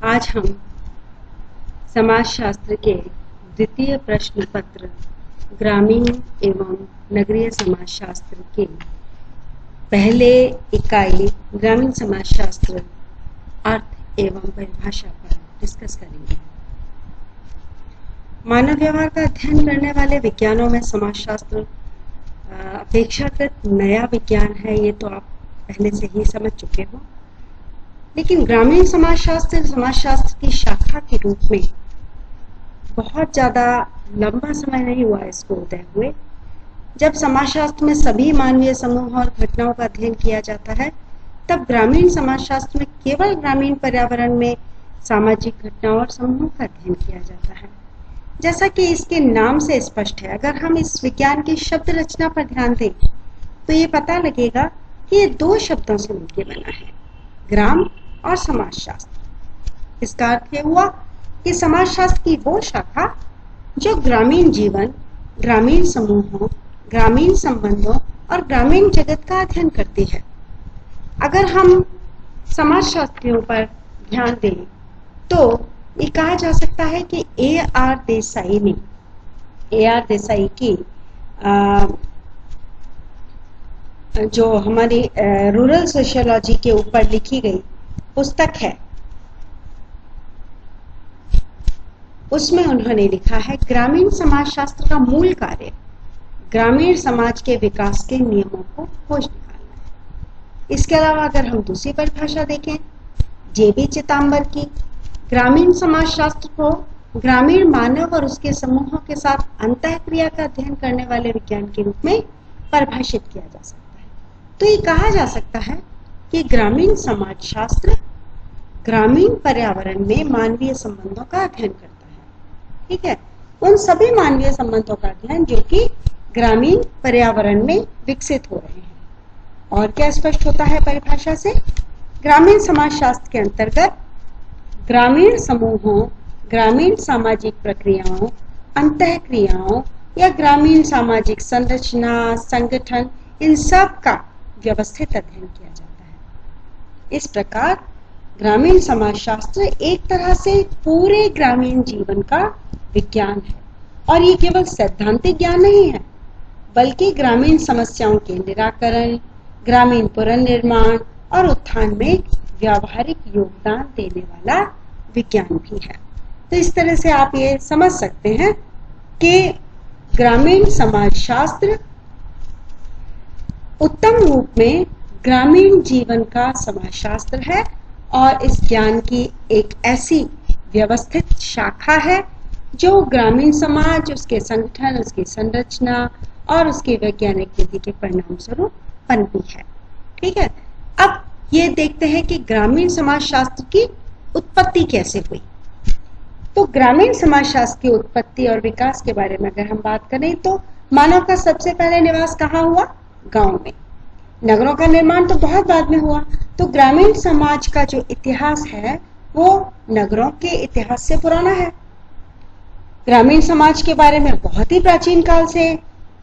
आज हम समाजशास्त्र के द्वितीय प्रश्न पत्र ग्रामीण एवं नगरीय समाजशास्त्र के पहले इकाई ग्रामीण समाजशास्त्र अर्थ एवं परिभाषा पर डिस्कस करेंगे। मानव व्यवहार का अध्ययन करने वाले विज्ञानों में समाजशास्त्र अपेक्षाकृत नया विज्ञान है, ये तो आप पहले से ही समझ चुके हो। लेकिन ग्रामीण समाजशास्त्र की शाखा के रूप में बहुत ज्यादा लंबा समय नहीं हुआ इसको उदय हुए। जब समाजशास्त्र में सभी मानवीय समूह और घटनाओं का अध्ययन किया जाता है, तब ग्रामीण समाजशास्त्र में केवल ग्रामीण पर्यावरण में सामाजिक घटनाओं और समूहों का अध्ययन किया जाता है। जैसा कि इसके नाम से स्पष्ट है, अगर हम इस विज्ञान की शब्द रचना पर ध्यान दें तो ये पता लगेगा कि ये दो शब्दों से मिलकर बना है, ग्राम और समाजशास्त्र। इसका अर्थ यह हुआ कि समाजशास्त्र की वो शाखा जो ग्रामीण जीवन, ग्रामीण समूहों, ग्रामीण संबंधों और ग्रामीण जगत का अध्ययन करती है। अगर हम समाजशास्त्रियों पर ध्यान दें तो ये कहा जा सकता है कि A.R. देसाई की जो हमारी रूरल सोशियोलॉजी के ऊपर लिखी गई पुस्तक है, उसमें उन्होंने लिखा है ग्रामीण समाजशास्त्र का मूल कार्य ग्रामीण समाज के विकास के नियमों को खोज निकालना है। इसके अलावा अगर हम दूसरी परिभाषा देखें J.B. चितांबर की, ग्रामीण समाजशास्त्र को ग्रामीण मानव और उसके समूहों के साथ अंतःक्रिया का अध्ययन करने वाले विज्ञान के रूप में परिभाषित किया जा सकता है। तो ये कहा जा सकता है कि ग्रामीण समाजशास्त्र ग्रामीण पर्यावरण में मानवीय संबंधों का अध्ययन करता है। ठीक है, उन सभी मानवीय संबंधों का अध्ययन जो कि ग्रामीण पर्यावरण में विकसित हो रहे हैं। और क्या स्पष्ट होता है परिभाषा से? ग्रामीण समाजशास्त्र के अंतर्गत ग्रामीण समूहों, ग्रामीण सामाजिक प्रक्रियाओं, अंतःक्रियाओं या ग्रामीण सामाजिक संरचना, संगठन, इन सब का व्यवस्थित अध्ययन किया जाता है। इस प्रकार ग्रामीण समाजशास्त्र एक तरह से पूरे ग्रामीण जीवन का विज्ञान है। और ये केवल सैद्धांतिक ज्ञान नहीं है, बल्कि ग्रामीण समस्याओं के निराकरण, ग्रामीण पुनर्निर्माण और उत्थान में व्यावहारिक योगदान देने वाला विज्ञान भी है। तो इस तरह से आप ये समझ सकते हैं कि ग्रामीण समाजशास्त्र उत्तम रूप में ग्रामीण जीवन का समाजशास्त्र है और इस ज्ञान की एक ऐसी व्यवस्थित शाखा है जो ग्रामीण समाज, उसके संगठन, उसकी संरचना और उसकी वैज्ञानिक विधि के परिणाम स्वरूप पनपी है। ठीक है, अब ये देखते हैं कि ग्रामीण समाजशास्त्र की उत्पत्ति कैसे हुई। तो ग्रामीण समाजशास्त्र की उत्पत्ति और विकास के बारे में अगर हम बात करें तो मानव का सबसे पहले निवास कहाँ हुआ? गांव में। नगरों का निर्माण तो बहुत बाद में हुआ। तो ग्रामीण समाज का जो इतिहास है वो नगरों के इतिहास से पुराना है। ग्रामीण समाज के बारे में बहुत ही प्राचीन काल से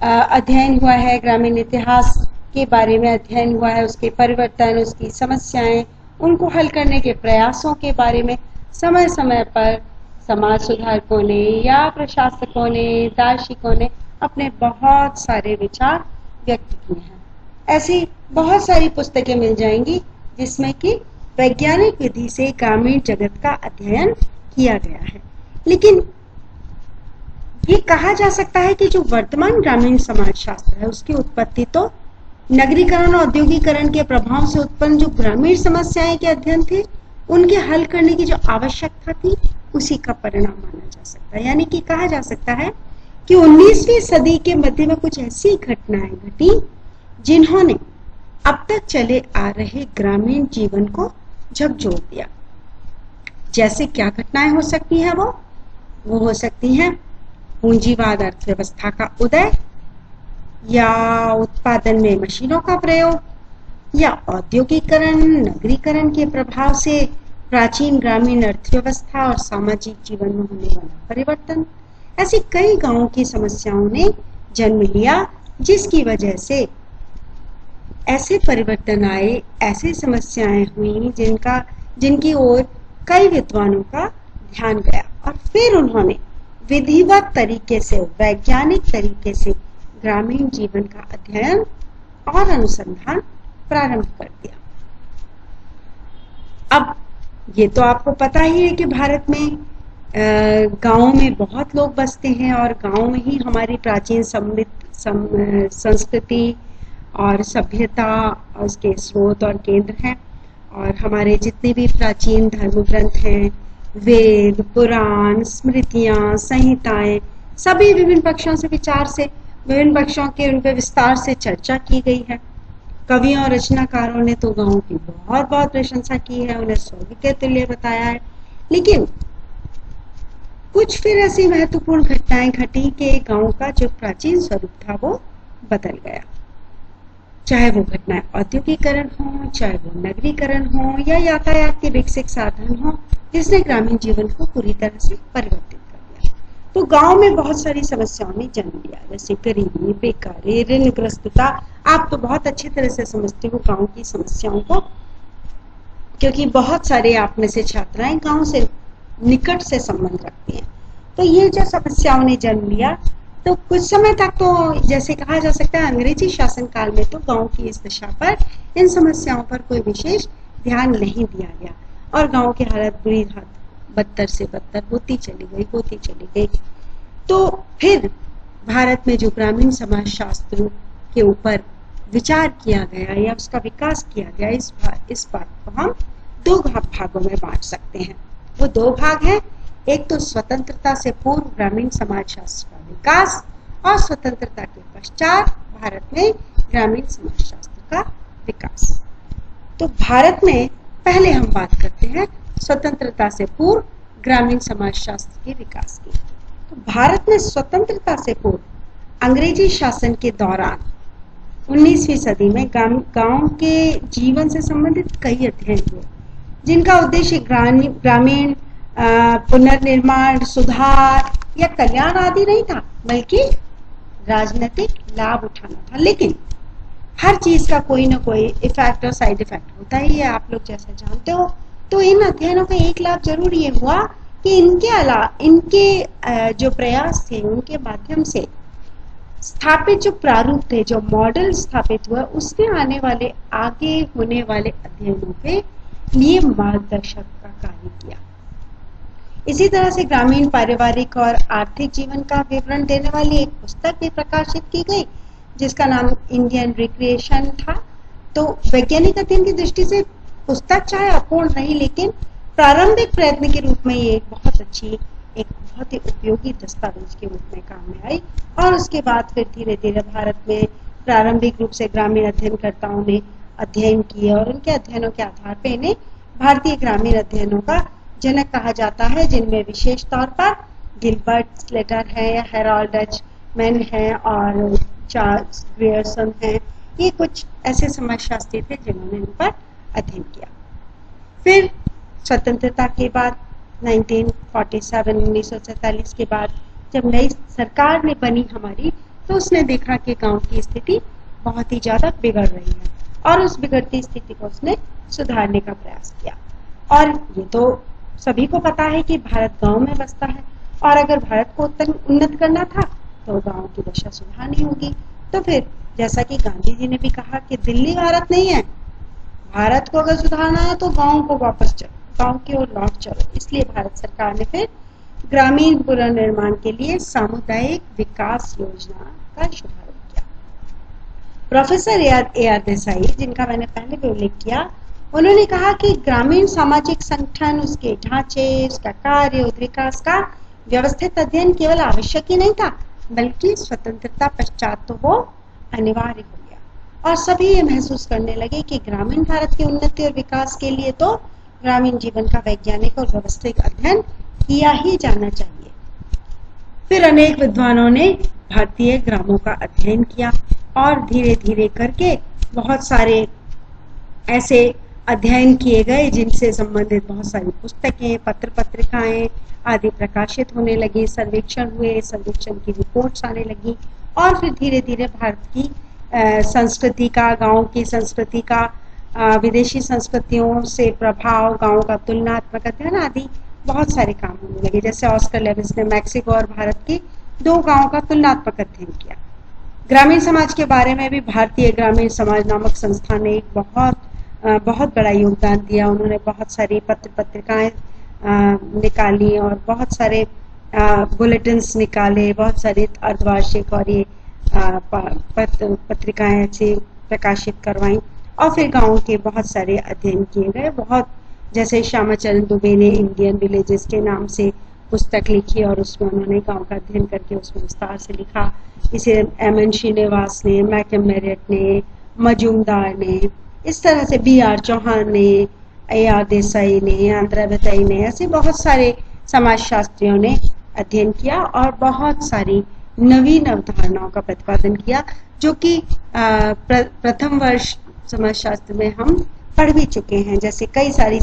अध्ययन हुआ है, ग्रामीण इतिहास के बारे में अध्ययन हुआ है, उसके परिवर्तन, उसकी समस्याएं, उनको हल करने के प्रयासों के बारे में समय समय पर समाज सुधारकों ने या प्रशासकों ने, दार्शनिकों ने अपने बहुत सारे विचार व्यक्त किए हैं। ऐसी बहुत सारी पुस्तकें मिल जाएंगी जिसमें कि वैज्ञानिक विधि से ग्रामीण जगत का अध्ययन किया गया है। लेकिन ये कहा जा सकता है कि जो वर्तमान ग्रामीण समाजशास्त्र है उसकी उत्पत्ति तो नगरीकरण और औद्योगिकरण के प्रभाव से उत्पन्न जो ग्रामीण समस्याएं के अध्ययन थे उनके हल करने की जो आवश्यकता थी उसी का परिणाम माना जा सकता है। यानी कि कहा जा सकता है कि 19वीं सदी के मध्य में कुछ ऐसी घटनाएं घटी जिन्होंने अब तक चले आ रहे ग्रामीण जीवन को झकझोर दिया। जैसे क्या घटनाएं हो सकती हैं? वो हो सकती हैं पूंजीवाद अर्थव्यवस्था का उदय, या उत्पादन में मशीनों का प्रयोग, या औद्योगिकरण, नगरीकरण के प्रभाव से प्राचीन ग्रामीण अर्थव्यवस्था और सामाजिक जीवन में होने वाला परिवर्तन। ऐसी कई गांवों की समस्याओं ने जन्म लिया जिसकी वजह से ऐसे परिवर्तन आए, ऐसी समस्याएं हुई जिनका जिनकी ओर कई विद्वानों का ध्यान गया और फिर उन्होंने विधिवत तरीके से, वैज्ञानिक तरीके से ग्रामीण जीवन का अध्ययन और अनुसंधान प्रारंभ कर दिया। अब ये तो आपको पता ही है कि भारत में गांवों में बहुत लोग बसते हैं और गांव में ही हमारी प्राचीन संस्कृति और सभ्यता और उसके स्रोत और केंद्र हैं। और हमारे जितने भी प्राचीन धर्म ग्रंथ हैं, वेद, पुराण, स्मृतियां, संहिताएं, सभी विभिन्न पक्षों से विचार से, विभिन्न पक्षों के उन पर विस्तार से चर्चा की गई है। कवियों और रचनाकारों ने तो गांवों की बहुत बहुत प्रशंसा की है, उन्हें स्वर्ग के तुल्य बताया है। लेकिन कुछ फिर ऐसी महत्वपूर्ण घटनाएं घटी कि गांव का जो प्राचीन स्वरूप था वो बदल गया। चाहे वो घटनाएं औद्योगिकरण हो, चाहे वो नगरीकरण हो या यातायात के विकसित साधन हो, जिसने ग्रामीण जीवन को पूरी तरह से परिवर्तित कर दिया। तो गांव में बहुत सारी समस्याओं ने जन्म लिया, जैसे गरीबी, बेकारी, ऋणग्रस्तता। आप तो बहुत अच्छी तरह से समझते हो गांव की समस्याओं को, क्योंकि बहुत सारे आप में से छात्राएं गांव से निकट से संबंध रखती हैं। तो ये जो समस्याओं ने जन्म लिया, तो कुछ समय तक तो जैसे कहा जा सकता है अंग्रेजी शासन काल में तो गांव की इस दशा पर, इन समस्याओं पर कोई विशेष ध्यान नहीं दिया गया और गांव की हालत बुरी बदतर से बदतर होती चली गई। तो फिर भारत में जो ग्रामीण समाज शास्त्र के ऊपर विचार किया गया या उसका विकास किया गया, इस बात को हम दो भागों में बांट सकते हैं। वो दो भाग हैं, एक तो स्वतंत्रता से पूर्व ग्रामीण समाज शास्त्र का विकास और स्वतंत्रता के पश्चात भारत में ग्रामीण समाज शास्त्र का विकास। तो भारत में पहले हम बात करते हैं स्वतंत्रता से पूर्व ग्रामीण समाज शास्त्र के विकास की। तो भारत में स्वतंत्रता से पूर्व अंग्रेजी शासन के दौरान 19वीं सदी में गांव के जीवन से संबंधित कई अध्ययन हुए, जिनका उद्देश्य ग्रामीण पुनर्निर्माण, सुधार या कल्याण आदि नहीं था, बल्कि राजनीतिक लाभ उठाना था। लेकिन हर चीज का कोई ना कोई इफेक्ट और साइड इफेक्ट होता ही है, आप लोग जैसे जानते हो। तो इन अध्ययनों का एक लाभ जरूर ये हुआ कि इनके जो प्रयास थे, उनके माध्यम से स्थापित जो प्रारूप थे, जो मॉडल स्थापित हुआ, उसने आगे होने वाले अध्ययनों के लिए मार्गदर्शक का कार्य किया। इसी तरह से ग्रामीण पारिवारिक और आर्थिक जीवन का विवरण देने वाली एक पुस्तक भी प्रकाशित की गई, जिसका नाम इंडियन रिक्रिएशन था। तो वैज्ञानिक अध्ययन की दृष्टि से पुस्तक चाहे अपूर्ण रही, लेकिन प्रारंभिक प्रयत्न के रूप में ये एक बहुत ही उपयोगी दस्तावेज के रूप में काम में आई। और उसके बाद फिर धीरे धीरे भारत में प्रारंभिक रूप से ग्रामीण अध्ययनकर्ताओं ने अध्ययन किए और उनके अध्ययनों के आधार पर इन्हें भारतीय ग्रामीण अध्ययनों का जनक कहा जाता है, जिनमें विशेष तौर पर गिलबर्ट स्लेटर है, हेरोल्ड डचमैन है और चार्ल्स ग्रियर्सन है। ये कुछ ऐसे समाजशास्त्री थे जिन्होंने इन पर अध्ययन किया। फिर स्वतंत्रता के बाद 1947 के बाद जब नई सरकार ने बनी हमारी, तो उसने देखा कि गांव की स्थिति बहुत ही ज्यादा बिगड़ रही है और उस बिगड़ती स्थिति को उसने सुधारने का प्रयास किया। और ये तो सभी को पता है कि भारत गांव में बसता है और अगर भारत को उन्नत करना था तो गांव की दशा सुधारनी होगी। तो फिर जैसा कि गांधी जी ने भी कहा कि दिल्ली भारत नहीं है, भारत को अगर सुधारना है तो गांव को वापस चलो, गांव की ओर लौट चलो। इसलिए भारत सरकार ने फिर ग्रामीण पुनर्निर्माण के लिए सामुदायिक विकास योजना का शुभारंभ किया। प्रोफेसर ए आर देसाई, जिनका मैंने पहले भी उल्लेख किया, उन्होंने कहा कि ग्रामीण सामाजिक संगठन, उसके ढांचे, उसका कार्य, विकास का व्यवस्थित अध्ययन केवल आवश्यक ही नहीं था, बल्कि स्वतंत्रता पश्चात तो वो अनिवार्य हो गया। और सभी ये महसूस करने लगे कि ग्रामीण भारत की उन्नति और विकास के लिए तो ग्रामीण जीवन का वैज्ञानिक और व्यवस्थित अध्ययन किया ही जाना चाहिए। फिर अनेक विद्वानों ने भारतीय ग्रामों का अध्ययन किया और धीरे धीरे करके बहुत सारे ऐसे अध्ययन किए गए जिनसे संबंधित बहुत सारी पुस्तकें, पत्र पत्रिकाएं आदि प्रकाशित होने लगी, सर्वेक्षण हुए, सर्वेक्षण की रिपोर्ट्स आने लगी और फिर धीरे धीरे भारत की संस्कृति का, गांव की संस्कृति का विदेशी संस्कृतियों से प्रभाव, गांवों का तुलनात्मक अध्ययन आदि बहुत सारे काम होने लगे। जैसे ऑस्कर लेविस ने मैक्सिको और भारत के 2 गांवों का तुलनात्मक अध्ययन किया। ग्रामीण समाज के बारे में भी भारतीय ग्रामीण समाज नामक संस्था ने एक बहुत बड़ा योगदान दिया। उन्होंने बहुत सारी पत्रिकाएं निकाली और बहुत सारे बुलेटिन्स निकाले, बहुत सारे अर्धवार्षिक और ये पत्रिकाएं ऐसे प्रकाशित करवाई और फिर गांवों के बहुत सारे अध्ययन किए गए। बहुत जैसे श्यामाचरण दुबे ने इंडियन विलेजेस के नाम से पुस्तक लिखी और उसमें उन्होंने गांव का अध्ययन करके उसमें विस्तार से लिखा। इसे एम.एन. श्रीनिवास ने, मैकम मेरिट ने, मजूमदार ने, इस तरह से B.R. चौहान ने, A.R. देसाई ने, आंद्रा बेताई ने, ऐसे बहुत सारे समाजशास्त्रियों ने अध्ययन किया और बहुत सारी नवीन अवधारणाओं का प्रतिपादन किया, जो कि प्रथम वर्ष समाजशास्त्र में हम पढ़ भी चुके हैं। जैसे कई सारी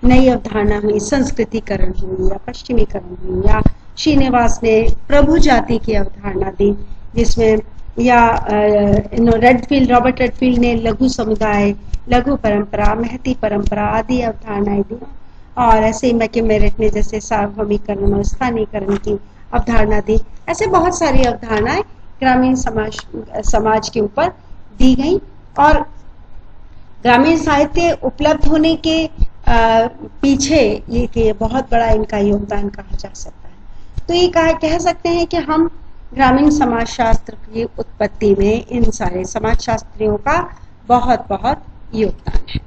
नई अवधारणा हुई, संस्कृतिकरण हुई या पश्चिमीकरण हुई, या श्रीनिवास ने प्रभु जाति की अवधारणा दी, जिसमें या रॉबर्ट रेडफील्ड ने लघु समुदाय, लघु परंपरा, महती परंपरा आदि अवधारणाएं दी। और ऐसे ही मैकम मेरिट ने जैसे सार्वभौमिकरण और स्थानीयकरण की अवधारणा दी। ऐसे बहुत सारी अवधारणाएं ग्रामीण समाज के ऊपर दी गई और ग्रामीण साहित्य उपलब्ध होने के पीछे ये कि बहुत बड़ा इनका योगदान कहा जा सकता है। तो ये कह सकते हैं कि हम ग्रामीण समाजशास्त्र की उत्पत्ति में इन सारे समाजशास्त्रियों का बहुत योगदान है।